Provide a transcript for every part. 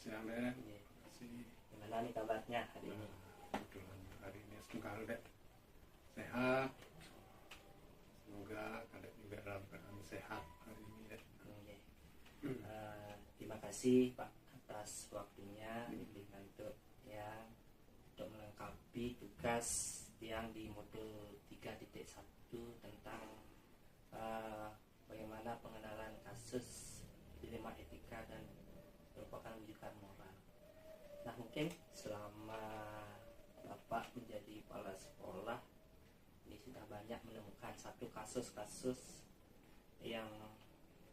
siang deh. Iya. Kasih. Gimana nih kabarnya hari ini? Kebetulan hari ini semoga deh sehat. Semoga kalian juga dalam keadaan sehat hari ini ya. Oke. Terima kasih Pak atas waktunya dibantu ya untuk melengkapi tugas yang di modul 3.1 tentang bagaimana pengenalan kasus dilema etika dan merupakan rujukan moral. Nah, mungkin selama Bapak menjadi kepala sekolah ini sudah banyak menemukan satu kasus-kasus yang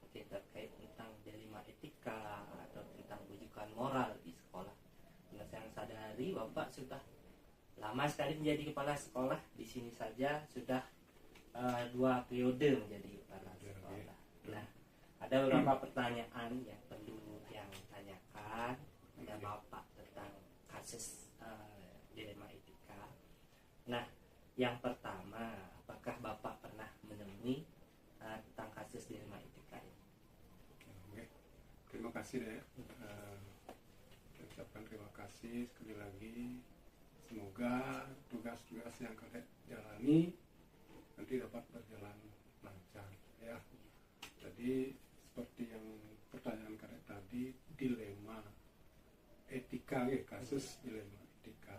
mungkin terkait tentang dilema etika atau tentang rujukan moral di sekolah. Nah, yang sadari Bapak sudah lama sekali menjadi kepala sekolah. Di sini saja sudah 2 periode menjadi kepala sekolah. Nah, ada beberapa pertanyaan yang perlu yang tanyakan pada Bapak tentang kasus dilema etika. Nah, yang pertama, apakah Bapak pernah menemui tentang kasus dilema etika ini? Oke. Terima kasih deh. Ucapkan terima kasih sekali lagi. Semoga tugas-tugas yang kalian jalani nanti dapat berjalan lancar ya. Jadi seperti yang pertanyaan kalian tadi, dilema etika ya, kasus dilema etika.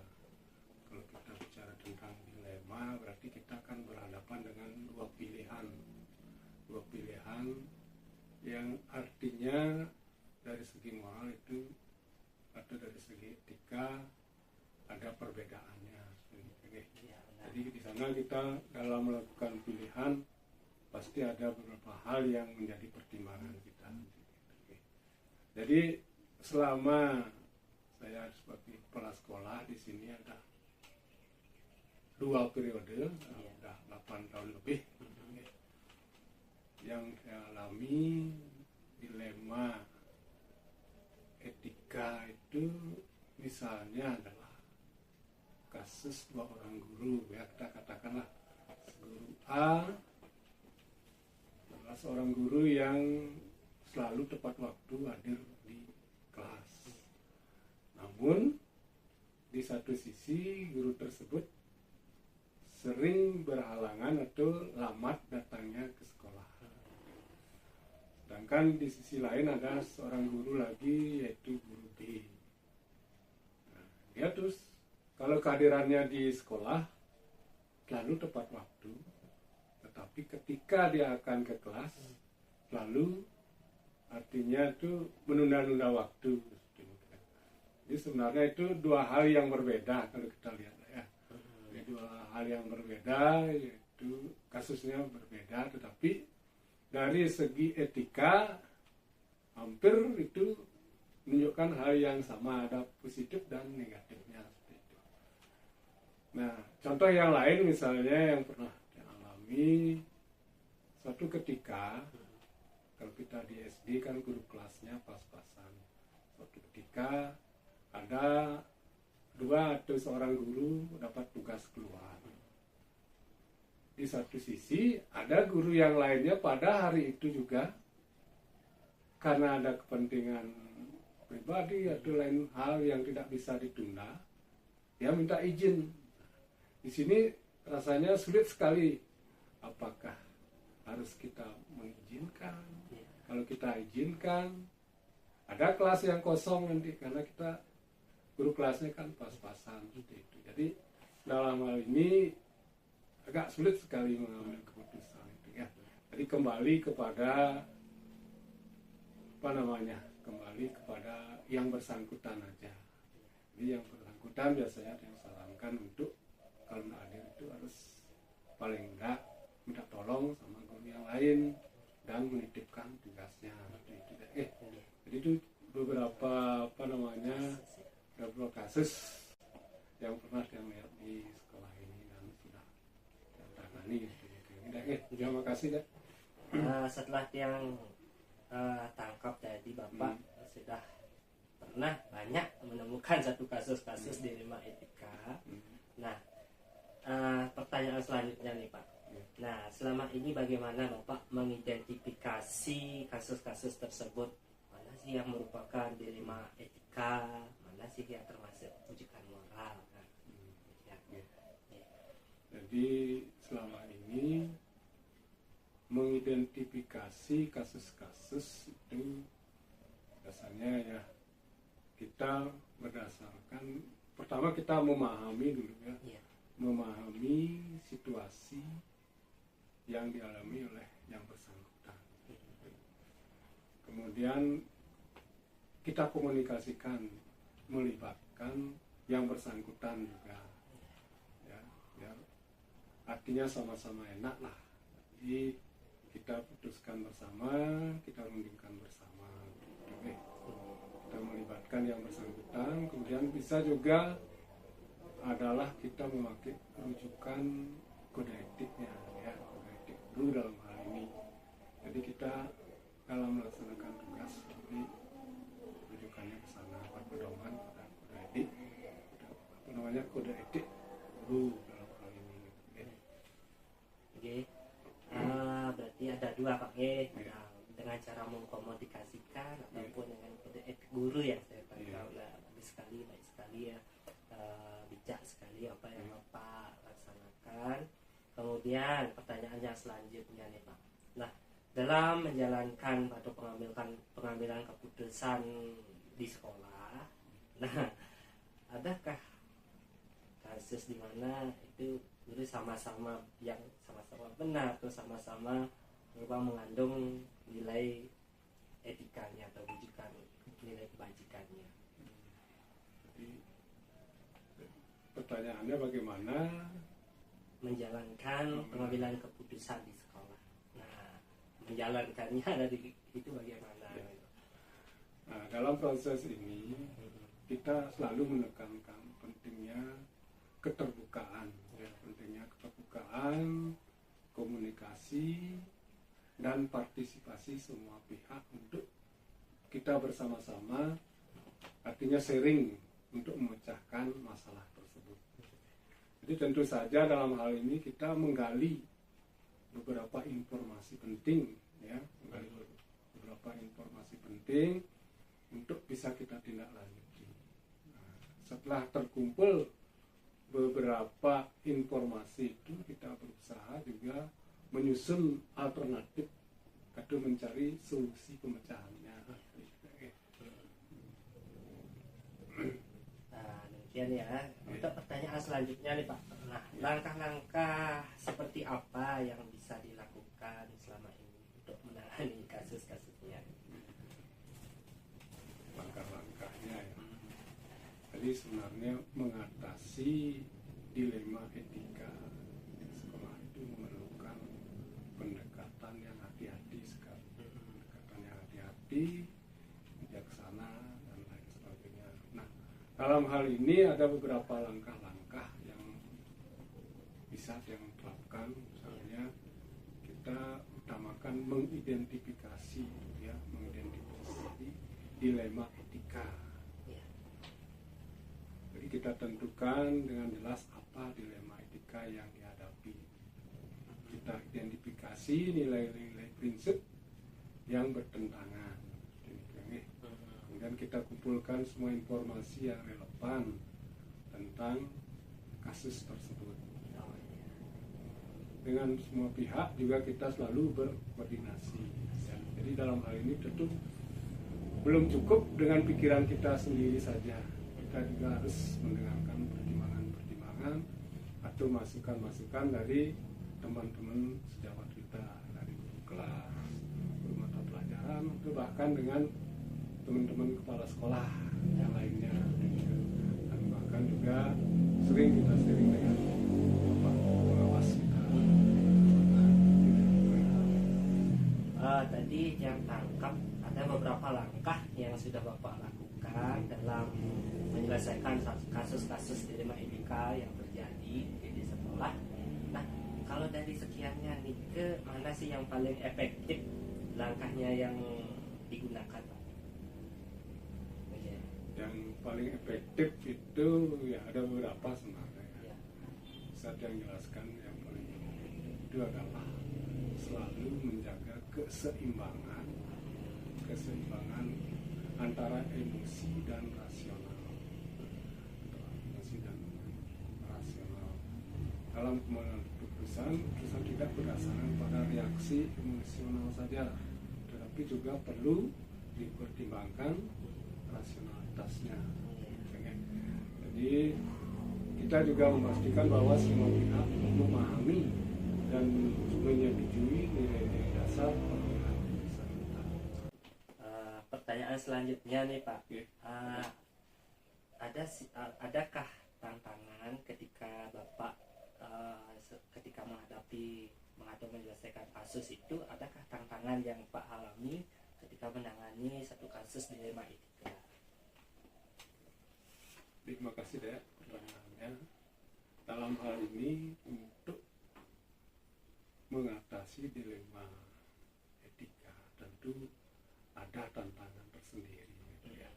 Kalau kita bicara tentang dilema, berarti kita akan berhadapan dengan dua pilihan yang artinya dari segi moral itu atau dari segi etika ada perbedaannya. Jadi di sana kita dalam melakukan pilihan pasti ada beberapa hal yang menjadi pertimbangan kita. Jadi selama saya sebagai kepala sekolah di sini ada 2 periode, sudah 8 tahun lebih yang saya alami dilema etika itu misalnya adalah kasus 2 orang guru ya, kita katakanlah guru A adalah seorang guru yang selalu tepat waktu hadir di kelas. Namun di satu sisi guru tersebut sering berhalangan atau lambat datangnya ke sekolah. Sedangkan di sisi lain ada seorang guru lagi yaitu guru B. Nah, dia terus kalau kehadirannya di sekolah selalu tepat waktu, tetapi ketika dia akan ke kelas lalu artinya itu menunda-nunda waktu. Jadi sebenarnya itu 2 hal yang berbeda kalau kita lihat ya. Jadi 2 hal yang berbeda, yaitu kasusnya berbeda, tetapi dari segi etika hampir itu menunjukkan hal yang sama, ada positif dan negatifnya. Nah, contoh yang lain misalnya yang pernah dialami suatu ketika, kalau kita di SD kan guru kelasnya pas-pasan. Suatu ketika ada 2 atau seorang guru dapat tugas keluar. Di satu sisi ada guru yang lainnya pada hari itu juga karena ada kepentingan pribadi atau lain hal yang tidak bisa ditunda, dia minta izin. Di sini rasanya sulit sekali. Apakah harus kita mengizinkan? Kalau kita izinkan, ada kelas yang kosong nanti karena kita guru kelasnya kan pas-pasan seperti itu. Jadi dalam hal ini agak sulit sekali mengambil keputusan itu ya. Jadi kembali kepada kembali kepada yang bersangkutan aja. Jadi yang bersangkutan biasanya yang sarankan untuk kalau tidak hadir itu harus paling enggak minta tolong sama guru yang lain dan menitipkan tugasnya. Jadi itu beberapa beberapa kasus yang pernah saya lihat di sekolah ini dan sudah ditangani. Terima kasih ya. Setelah yang tangkap tadi Bapak sudah pernah banyak menemukan satu kasus-kasus dilema etika. Nah, pertanyaan selanjutnya nih Pak. Nah, selama ini bagaimana Bapak mengidentifikasi kasus-kasus tersebut? Mana sih yang merupakan dilema etika etika, mana sih yang termasuk rujukan moral. Nah, ya. Jadi selama ini mengidentifikasi kasus-kasus itu biasanya ya kita berdasarkan pertama kita memahami dulu ya, memahami situasi yang dialami oleh yang bersangkutan. Kemudian kita komunikasikan, melibatkan yang bersangkutan juga, ya, biar artinya sama-sama enak lah. Jadi kita putuskan bersama, kita rundingkan bersama. Oke. Kita melibatkan yang bersangkutan, kemudian bisa juga adalah kita memakai rujukan kode etiknya, ya, kode etik guru dalam hal ini. Jadi kita dalam melaksanakan tugas, jadi rujukannya ke sana, berpedoman pada kode etik, apa namanya, kode etik guru dalam hal ini. Oke. Berarti ada dua Pak G, dengan cara mengkomunikasikan ataupun dengan kode etik guru yang saya tahu lah, bagus sekali, baik sekali ya, bijak sekali apa yang Bapak laksanakan. Kemudian pertanyaan yang selanjutnya nih Pak, nah dalam menjalankan atau pengambilan keputusan di sekolah, nah adakah kasus di mana itu guru sama-sama benar atau sama-sama mengandung nilai etikanya atau rujukan nilai kebajikannya? Jadi pertanyaannya bagaimana menjalankan pengambilan keputusan di sekolah. Nah, menjalankannya dari itu bagaimana? Ya. Nah, dalam proses ini kita selalu menekankan pentingnya keterbukaan, ya, pentingnya keterbukaan, komunikasi dan partisipasi semua pihak untuk kita bersama-sama, artinya sharing untuk memecahkan masalah tersebut. Jadi tentu saja dalam hal ini kita menggali beberapa informasi penting, ya, menggali beberapa informasi penting untuk bisa kita tindak lanjuti. Nah, setelah terkumpul beberapa informasi itu, kita berusaha juga menyusun alternatif atau mencari solusi pemecahannya. Nah, demikian ya. Untuk pertanyaan selanjutnya nih Pak. Nah, langkah-langkah seperti apa yang bisa dilakukan selama ini untuk menangani kasus-kasusnya? Langkah-langkahnya ya. Jadi sebenarnya mengatasi dilema etika di sekolah itu memerlukan pendekatan yang hati-hati sekali, pendekatan yang hati-hati, bijaksana dan lain sebagainya. Nah, dalam hal ini ada beberapa langkah-langkah yang bisa yang terapkan. Misalnya kita utamakan mengidentifikasi, ya, mengidentifikasi dilema etika. Jadi kita tentukan dengan jelas apa dilema etika yang dihadapi. Kita identifikasi nilai-nilai prinsip yang bertentangan. Kemudian kita kumpulkan semua informasi yang relevan tentang kasus tersebut. Dengan semua pihak juga kita selalu berkoordinasi. Jadi dalam hal ini tentu belum cukup dengan pikiran kita sendiri saja. Kita juga harus mendengarkan pertimbangan-pertimbangan atau masukan-masukan dari teman-teman sejawat kita, dari guru kelas, guru mata pelajaran, atau bahkan dengan teman-teman kepala sekolah yang lainnya. Dan bahkan juga sering kita sharing dengan bapak pengawas kita. Tadi yang tangkap ada beberapa langkah yang sudah Bapak lakukan dalam menyelesaikan kasus-kasus dilema etika yang terjadi di sekolah. Nah, kalau dari sekiannya nih, ke mana sih yang paling efektif langkahnya yang digunakan, Pak? Yang paling efektif itu ya ada beberapa sebenarnya. Ya. Saya yang jelaskan yang paling efektif itu adalah selalu menjaga keseimbangan antara emosi dan rasional. Emosi dan rasional. Dalam pengambilan keputusan tidak berdasarkan pada reaksi emosional saja, tetapi juga perlu dipertimbangkan rasionalitasnya. Jadi kita juga memastikan bahwa semua pihak memahami dan menyetujui nilai-nilai dasar pengambilan keputusan kita. Pertanyaan selanjutnya nih Pak, Oke. adakah tantangan ketika Bapak ketika menyelesaikan kasus itu, adakah tantangan yang Pak alami ketika menangani satu kasus dilema etika? Terima kasih Dek pertanyaannya. Dalam hal ini untuk mengatasi dilema etika tentu ada tantangan tersendiri gitu ya.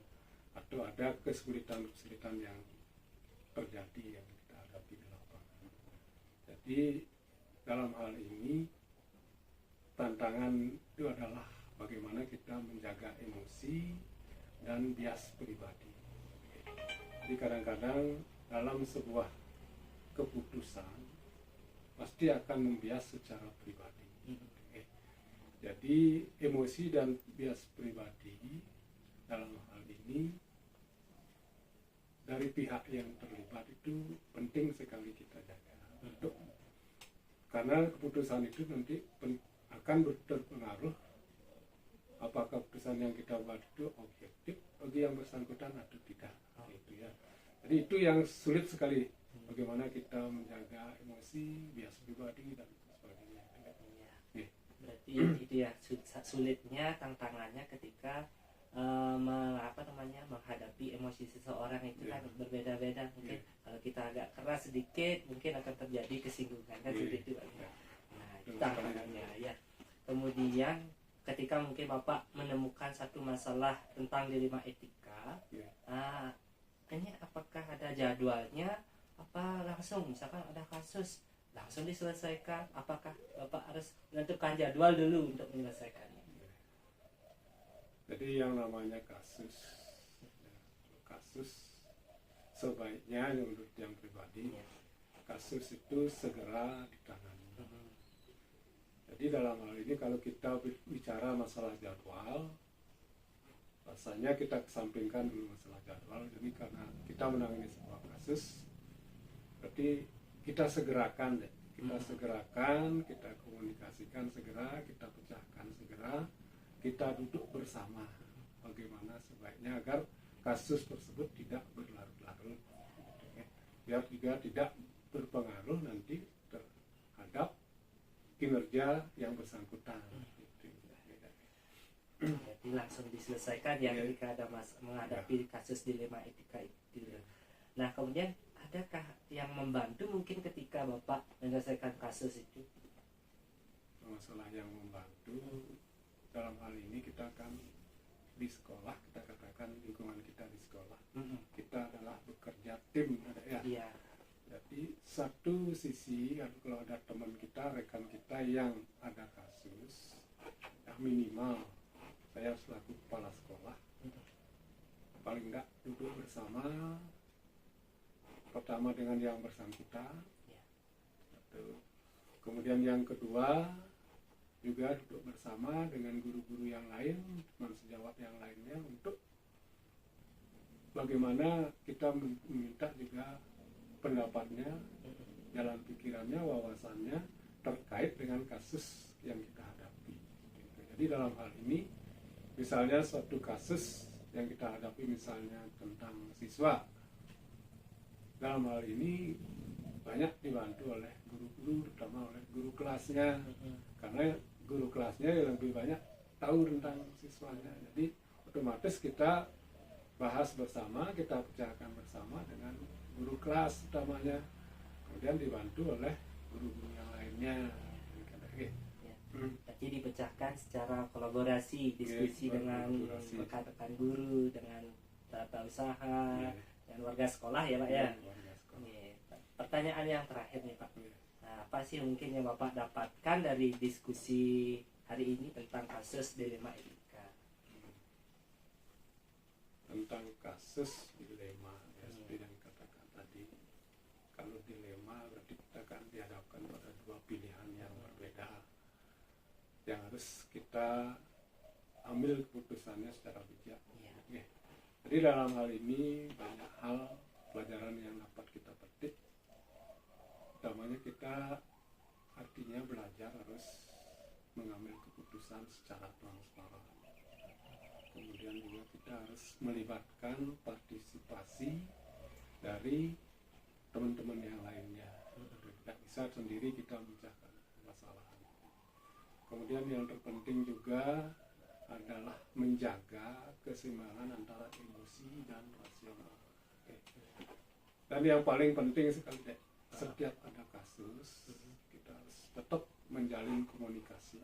Atau ada kesulitan-kesulitan yang terjadi yang kita hadapi di lapangan. Jadi dalam hal ini tantangan itu adalah bagaimana kita menjaga emosi dan bias pribadi. Jadi kadang-kadang dalam sebuah keputusan pasti akan membias secara pribadi. Jadi emosi dan bias pribadi dalam hal ini dari pihak yang terlibat itu penting sekali kita jaga. Karena keputusan itu nanti akan berpengaruh apakah keputusan yang kita buat itu objektif bagi yang bersangkutan atau tidak. Itu ya. Jadi itu yang sulit sekali, bagaimana kita menjaga emosi, bias pribadi dan sebagainya. Ya. Berarti itu ya sulitnya, tantangannya ketika menghadapi emosi seseorang itu kan berbeda-beda. Mungkin kalau kita agak keras sedikit mungkin akan terjadi kesinggungan kan seperti itu. Nah, itu tantangannya ya. Kemudian ketika mungkin Bapak menemukan satu masalah tentang dilema etika, ini apakah ada jadwalnya? Apa langsung misalkan ada kasus langsung diselesaikan? Apakah Bapak harus menentukan jadwal dulu untuk menyelesaikannya? Jadi yang namanya kasus sebaiknya menurut yang pribadi, kasus itu segera ditangani. Jadi dalam hal ini kalau kita bicara masalah jadwal, rasanya kita kesampingkan dulu masalah jadwal. Jadi karena kita menangani sebuah kasus, berarti kita segerakan deh. Kita komunikasikan segera, kita pecahkan segera, kita duduk bersama bagaimana sebaiknya agar kasus tersebut tidak berlarut-larut, biar juga tidak berpengaruh nanti terhadap kinerja yang bersangkutan. Jadi langsung diselesaikan ya ketika ada menghadapi kasus dilema etika itu. Nah kemudian adakah yang membantu mungkin ketika Bapak menyelesaikan kasus itu? Masalah yang membantu dalam hal ini kita kan di sekolah, kita katakan lingkungan kita di sekolah, kita adalah bekerja tim, ya. Iya. Jadi satu sisi kalau ada teman kita, rekan kita yang ada kasus, ya minimal saya selaku kepala sekolah paling enggak duduk bersama pertama dengan yang bersangkutan, kemudian yang kedua juga duduk bersama dengan guru-guru yang lain, teman sejawat yang lainnya untuk bagaimana kita meminta juga pendapatnya, jalan pikirannya, wawasannya terkait dengan kasus yang kita hadapi. Jadi dalam hal ini, misalnya suatu kasus yang kita hadapi misalnya tentang siswa, dalam hal ini banyak dibantu oleh guru-guru, terutama oleh guru kelasnya, karena guru kelasnya yang lebih banyak tahu tentang siswanya. Jadi otomatis kita bahas bersama, kita pecahkan bersama dengan guru kelas utamanya, kemudian dibantu oleh guru-guru yang lainnya. Jadi dipecahkan secara kolaborasi, diskusi dengan rekan-rekan guru, dengan tata usaha, dan warga sekolah ya Pak ya. Pertanyaan yang terakhir nih Pak, nah, apa sih mungkin yang Bapak dapatkan dari diskusi hari ini tentang kasus dilema etika? kasus dilema ya, seperti yang dikatakan tadi. Kalau dilema berarti kita akan dihadapkan pada dua pilihan yang berbeda yang harus kita ambil keputusannya secara bijak. Oke. Jadi dalam hal ini banyak hal pelajaran yang dapat kita petik. Utamanya kita artinya belajar harus mengambil keputusan secara transparan. Kemudian juga kita harus melibatkan partisipasi dari teman-teman yang lainnya. Tidak bisa sendiri kita memecahkan masalah. Kemudian yang terpenting juga adalah menjaga keseimbangan antara emosi dan rasional. Oke. Dan yang paling penting sekali, setiap ada kasus kita harus tetap menjalin komunikasi,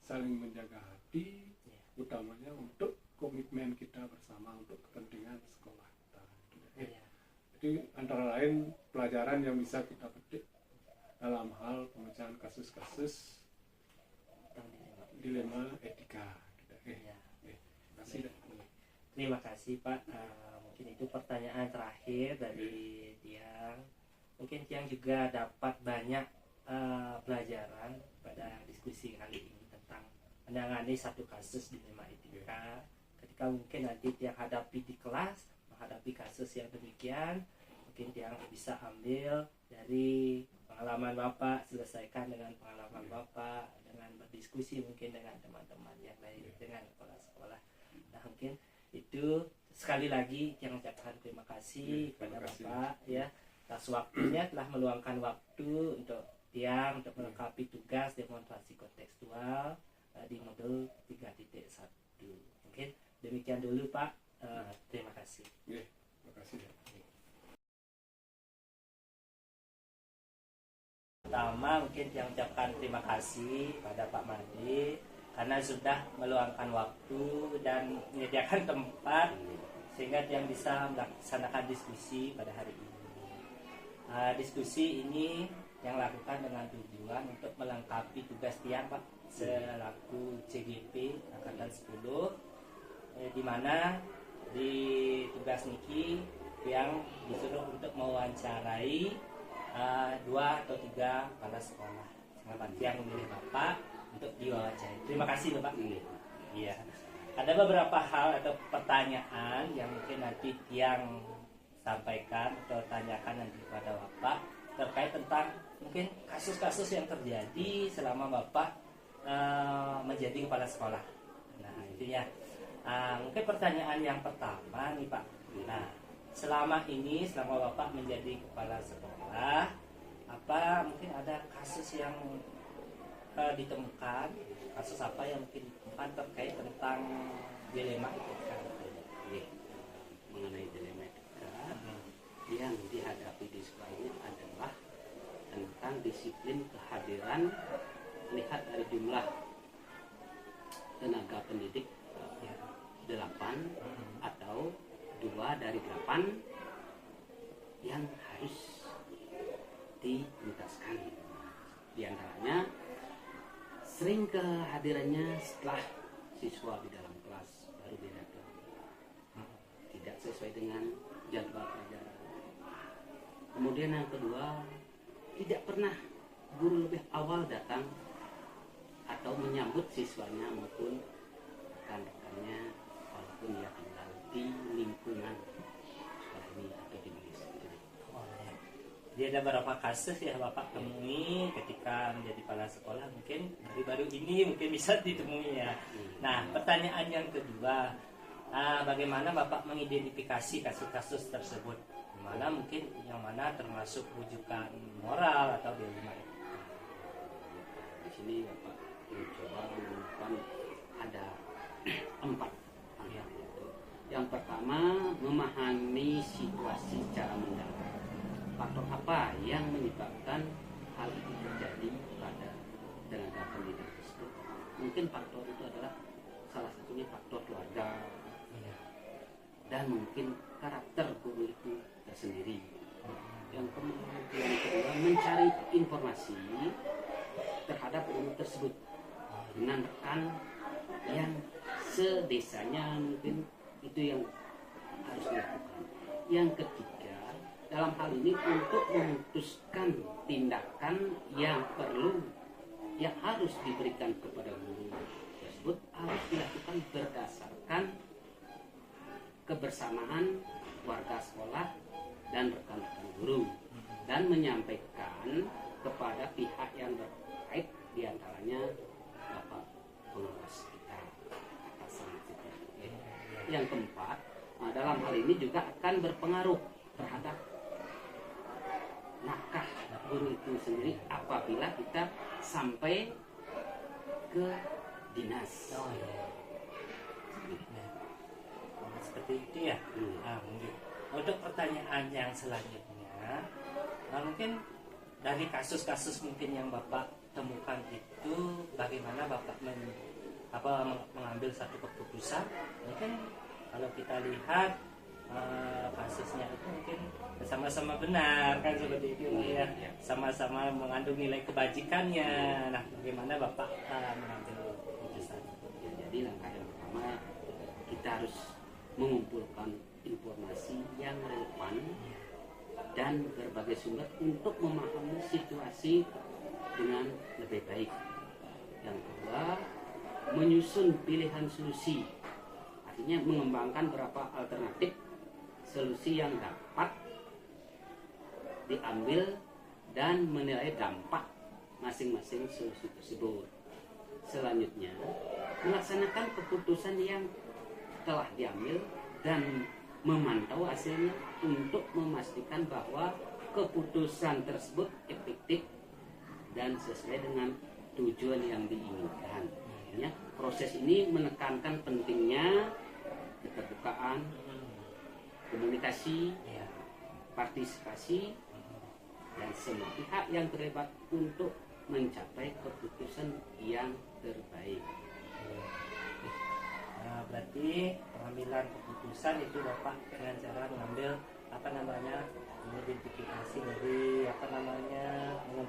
saling menjaga hati, utamanya untuk komitmen kita bersama untuk kepentingan sekolah kita. Jadi antara lain pelajaran yang bisa kita petik dalam hal pemecahan kasus-kasus dilema etika. Terima kasih Pak. Mungkin itu pertanyaan terakhir dari Tiang. Mungkin Tiang juga dapat banyak pelajaran pada diskusi kali ini tentang menangani satu kasus dilema etika. Ketika mungkin nanti Tiang hadapi di kelas, menghadapi kasus yang demikian, mungkin Tiang bisa ambil dari pengalaman Bapak, selesaikan dengan pengalaman Bapak, dengan berdiskusi mungkin dengan teman-teman yang lain, dengan kepala sekolah. Nah mungkin itu sekali lagi yang ucapkan terima kasih kepada Bapak ya atas waktunya, telah meluangkan waktu untuk Tiang untuk melengkapi tugas demonstrasi kontekstual di modul 3.1. Mungkin demikian dulu Pak. Terima kasih. Terima kasih. Pertama mungkin yang ucapkan terima kasih pada Pak Made karena sudah meluangkan waktu dan menyediakan tempat sehingga yang bisa melaksanakan diskusi pada hari ini. Diskusi ini yang lakukan dengan tujuan untuk melengkapi tugas Tiang Pak selaku CGP Angkatan 10, di mana di tugas niki yang disuruh untuk mewawancarai 2 atau 3 kepala sekolah. Sehingga Tiang memilih Bapak untuk diwawancarai. Terima kasih Bapak. Iya. Ada beberapa hal atau pertanyaan yang mungkin nanti Tiang sampaikan atau tanyakan nanti kepada Bapak terkait tentang mungkin kasus-kasus yang terjadi selama Bapak menjadi kepala sekolah. Nah itu ya. Mungkin pertanyaan yang pertama nih Pak. Nah selama ini, selama Bapak menjadi kepala sekolah, apa mungkin ada kasus yang ditemukan, kasus apa yang mungkin ditemukan terkait tentang dilema etika? Mengenai dilema etika yang dihadapi di sekolah ini adalah tentang disiplin kehadiran, lihat dari jumlah tenaga pendidik 8 atau 2 dari 8 yang harus dituntaskan. Di antaranya sering kehadirannya setelah siswa di dalam kelas baru dia datang, tidak sesuai dengan jadwal pelajaran. Kemudian yang kedua, tidak pernah guru lebih awal datang atau menyambut siswanya maupun rekan-rekannya walaupun dia tinggal di lingkungan sekolah ini atau di majelis. Jadi ada beberapa kasus ya Bapak temui ketika menjadi kepala sekolah, mungkin baru ini mungkin bisa ditemui ya. Nah pertanyaan yang kedua, bagaimana Bapak mengidentifikasi kasus-kasus tersebut? Mana mungkin yang mana termasuk rujukan moral atau dilema etika? Di sini Bapak mencoba menemukan ada 4 hal. Yang pertama, memahami situasi secara mendalam. Faktor apa yang menyebabkan hal itu terjadi pada tenaga pendidik tersebut? Mungkin faktor itu adalah salah satunya faktor keluarga dan mungkin karakter guru itu tersendiri. Yang kedua, mencari informasi terhadap guru tersebut dengan rekan yang sedesanya, mungkin itu yang harus dilakukan. Yang ketiga, dalam hal ini untuk memutuskan tindakan yang perlu, yang harus diberikan kepada guru tersebut harus dilakukan berdasarkan kebersamaan warga sekolah dan rekan-rekan guru, dan menyampaikan kepada pihak yang terkait, diantaranya Bapak pengawas kita, atasan kita. Yang keempat, dalam hal ini juga akan berpengaruh terhadap langkah guru itu sendiri apabila kita sampai ke dinas. Oh iya. Nah, seperti itu ya. Nah, mungkin untuk pertanyaan yang selanjutnya, mungkin dari kasus-kasus mungkin yang Bapak temukan itu, bagaimana Bapak mengambil satu keputusan? Mungkin kalau kita lihat kasusnya itu mungkin sama-sama benar kan, seperti itu ya, sama-sama mengandung nilai kebajikannya. Nah, bagaimana Bapak mengambil keputusan? Ya, jadi langkah yang pertama, kita harus mengumpulkan informasi yang relevan dan berbagai sumber untuk memahami situasi dengan lebih baik. Yang kedua, menyusun pilihan solusi, artinya mengembangkan beberapa alternatif solusi yang dapat diambil dan menilai dampak masing-masing solusi tersebut. Selanjutnya, melaksanakan keputusan yang telah diambil dan memantau hasilnya untuk memastikan bahwa keputusan tersebut efektif dan sesuai dengan tujuan yang diinginkan. Ya, proses ini menekankan pentingnya keterbukaan, komunikasi, partisipasi, dan semua pihak yang terlibat untuk mencapai keputusan yang terbaik. Nah, berarti pengambilan keputusan itu Bapak dengan cara mengambil identifikasi dari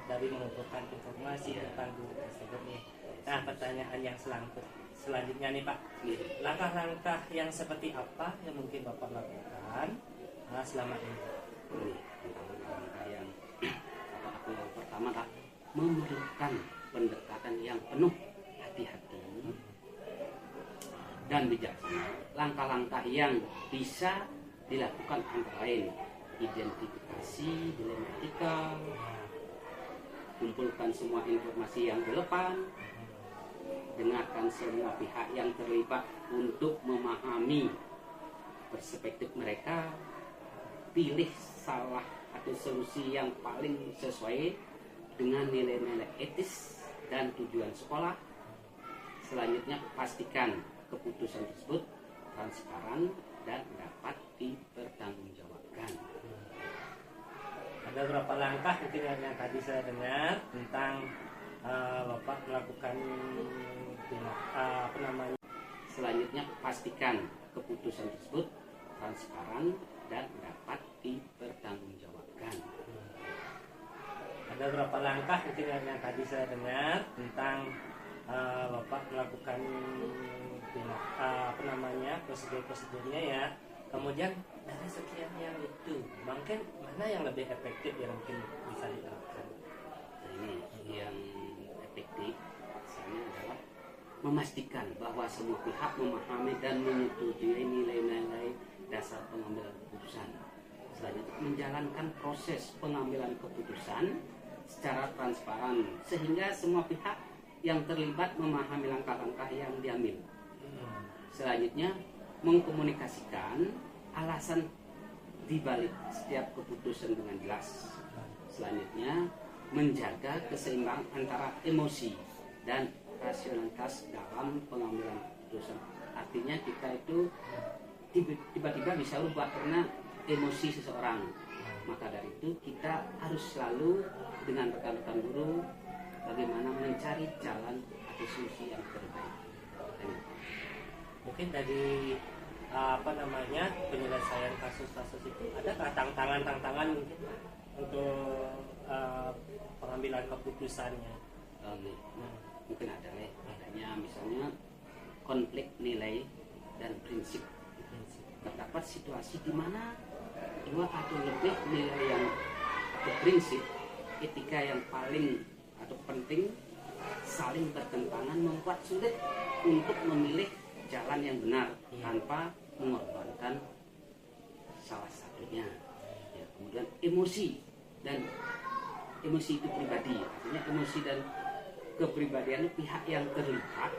dari mengumpulkan informasi tentang guru tersebut nih. Nah, pertanyaan yang selanjutnya nih Pak, langkah-langkah yang seperti apa yang mungkin Bapak lakukan selama ini? Langkah yang pertama, memerlukan pendekatan yang penuh hati-hati dan bijaksana. Langkah-langkah yang bisa dilakukan antara lain identifikasi dilematika, kumpulkan semua informasi yang relevan, dengarkan semua pihak yang terlibat untuk memahami perspektif mereka, pilih salah atau solusi yang paling sesuai dengan nilai-nilai etis dan tujuan sekolah. Selanjutnya, pastikan keputusan tersebut transparan dan dapat dipertanggungjawabkan. Ada beberapa langkah mungkin yang tadi saya dengar tentang Bapak melakukan Selanjutnya, pastikan keputusan tersebut transparan dan dapat dipertanggungjawabkan. Ada beberapa langkah mungkin yang tadi saya dengar tentang Bapak melakukan prosedur-prosedurnya ya. Kemudian dari sekian yang itu, mungkin mana yang lebih efektif yang mungkin bisa diterapkan? Ini yang efektif misalnya adalah memastikan bahwa semua pihak memahami dan menyetujui nilai-nilai dasar pengambilan keputusan. Selanjutnya, menjalankan proses pengambilan keputusan secara transparan sehingga semua pihak yang terlibat memahami langkah-langkah yang diambil. Selanjutnya, mengkomunikasikan alasan dibalik setiap keputusan dengan jelas. Selanjutnya, menjaga keseimbangan antara emosi dan rasionalitas dalam pengambilan keputusan. Artinya kita itu tiba-tiba bisa berubah karena emosi seseorang. Maka dari itu kita harus selalu dengan rekan-rekan guru bagaimana mencari jalan atau solusi yang terbaik. Mungkin dari penyelesaian kasus-kasus itu ada tantangan mungkin untuk pengambilan keputusannya. Mungkin adanya misalnya konflik nilai dan prinsip. Terdapat situasi di mana dua atau lebih nilai yang atau prinsip etika yang paling atau penting saling bertentangan, membuat sulit untuk memilih jalan yang benar tanpa mengorbankan salah satunya. Ya, kemudian emosi itu pribadi, artinya emosi dan kepribadian pihak yang terlibat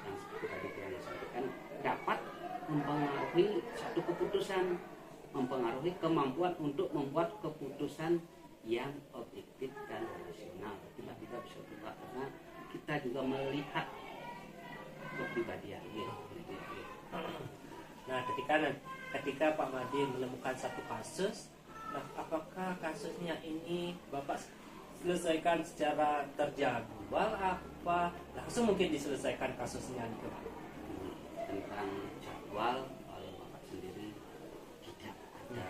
yang seperti tadi yang disampaikan dapat mempengaruhi satu keputusan, mempengaruhi kemampuan untuk membuat keputusan yang objektif dan rasional. Tiba-tiba bisa berubah karena kita juga melihat kepribadian. Nah, ketika Pak Made menemukan satu kasus, nah apakah kasusnya ini Bapak selesaikan secara terjadwal apa langsung mungkin diselesaikan kasusnya gitu Pak? Tentang jadwal, kalau Bapak sendiri tidak ada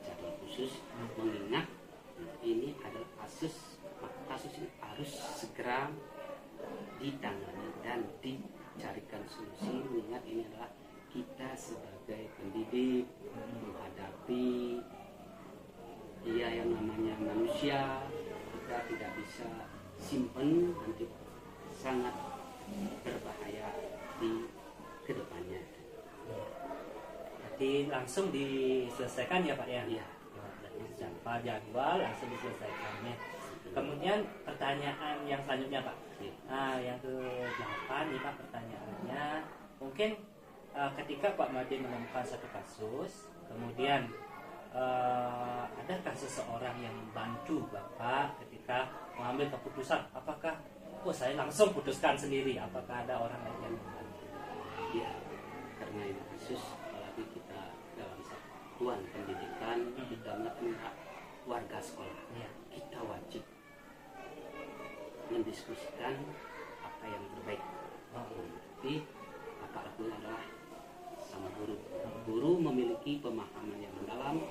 jadwal khusus, mengingat ini adalah kasus ini harus segera ditangani dan dicarikan solusi, mengingat ini adalah kita sebagai pendidik menghadapi yang namanya manusia, kita tidak bisa simpen, nanti sangat berbahaya di kedepannya. Berarti langsung diselesaikan ya Pak ya? Iya. Tanpa jadwal langsung diselesaikannya. Kemudian pertanyaan yang selanjutnya Pak. Nah, yang ke-8 nih Pak pertanyaannya. Mungkin ketika Pak Made menemukan satu kasus, kemudian adakah seseorang yang membantu Bapak ketika mengambil keputusan? Apakah saya langsung putuskan sendiri? Apakah ada orang lain yang membantu? Ya, karena ini kasus apalagi kita dalam satuan pendidikan, kita melihat warga sekolah, kita wajib mendiskusikan apa yang terbaik. Tapi apa lakukan adalah sama guru. Guru memiliki pemahaman yang mendalam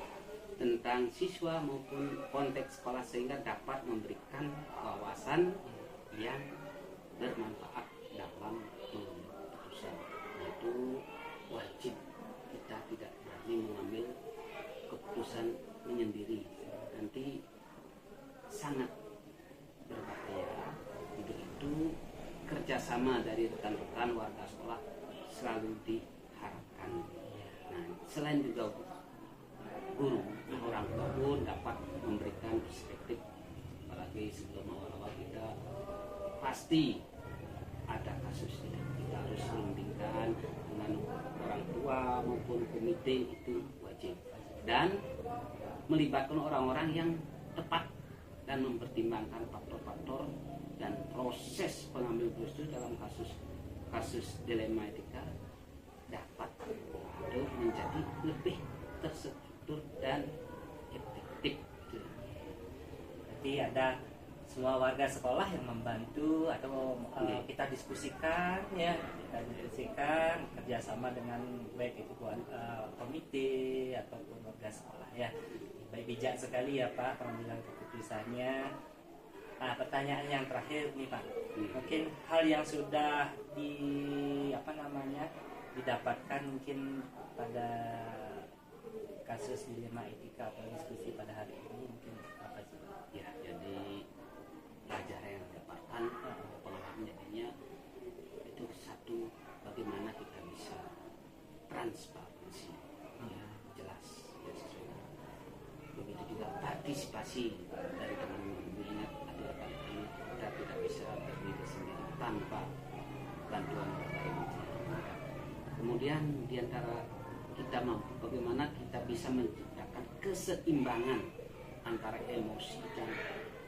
tentang siswa maupun konteks sekolah sehingga dapat memberikan wawasan yang bermanfaat dalam mengambil keputusan. Nah, itu wajib, kita tidak berani mengambil keputusan menyendiri, nanti sangat berbahaya. Untuk itu kerjasama dari rekan-rekan warga sekolah selalu diharapkan. Nah, selain juga guru, orang tua pun dapat memberikan perspektif, apalagi sebelum awal-awal kita pasti ada kasus ini, kita harus rundingkan dengan orang tua maupun komite, itu wajib, dan melibatkan orang-orang yang tepat dan mempertimbangkan faktor-faktor dan proses pengambil keputusan dalam kasus dilema etika dapat menjadi lebih terstruktur dan efektif. Jadi ada semua warga sekolah yang membantu atau kita diskusikan ya, kerjasama dengan baik itu komite ataupun warga sekolah ya. Baik, bijak sekali ya Pak pengambilan keputusannya. Nah, pertanyaan yang terakhir nih Pak, mungkin hal yang sudah didapatkan mungkin pada kasus dilema etika atau diskusi pada hari ini mungkin apa sih Pak? Ya, jadi pelajaran yang didapatkan, pengalaman jadinya itu satu, bagaimana kita bisa transparansi, ya, jelas ya, sesuai. Begitu juga partisipasi dari teman-teman, mengingat adalah kita tidak bisa berdiri sendiri tanpa bantuan dari masyarakat. Kemudian diantara kita mampu, bagaimana kita bisa menciptakan keseimbangan antara emosi dan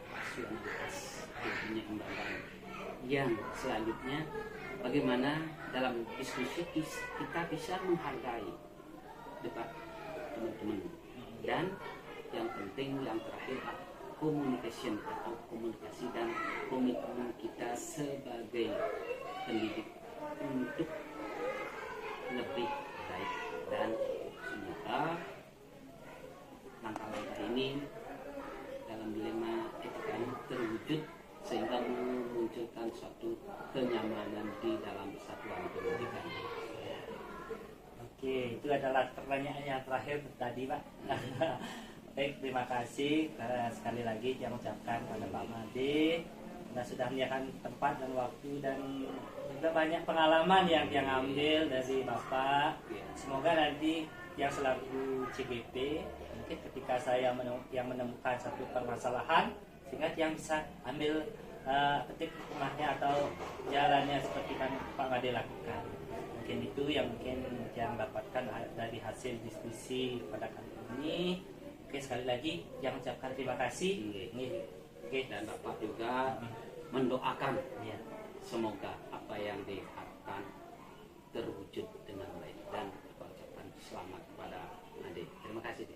rasionalitas, penyeimbangkan. Yang selanjutnya, bagaimana dalam diskusi kita bisa menghargai debat teman-teman, dan yang penting yang terakhir communication atau komunikasi dan komitmen kita sebagai pendidik untuk lebih baik, dan semoga langkah-langkah ini dalam dilema etika ini terwujud sehingga memunculkan suatu kenyamanan di dalam satuan pendidikan. Oke, itu adalah pertanyaan yang terakhir tadi, Pak. Baik, terima kasih sekali lagi yang ucapkan pada Pak Made karena sudah menyediakan tempat dan waktu dan juga banyak pengalaman yang ambil dari Bapak. Semoga nanti yang selaku CBP mungkin ketika saya menemukan satu permasalahan sehingga yang bisa ambil petik hikmahnya atau jalannya seperti yang Pak Made lakukan. Mungkin itu yang dapatkan dari hasil diskusi pada kali ini. Oke, sekali lagi yang ucapkan terima kasih. Oke, dan Bapak juga mendoakan Ya. semoga apa yang diharapkan terwujud dengan baik, dan Bapak ucapkan selamat kepada adik. Terima kasih.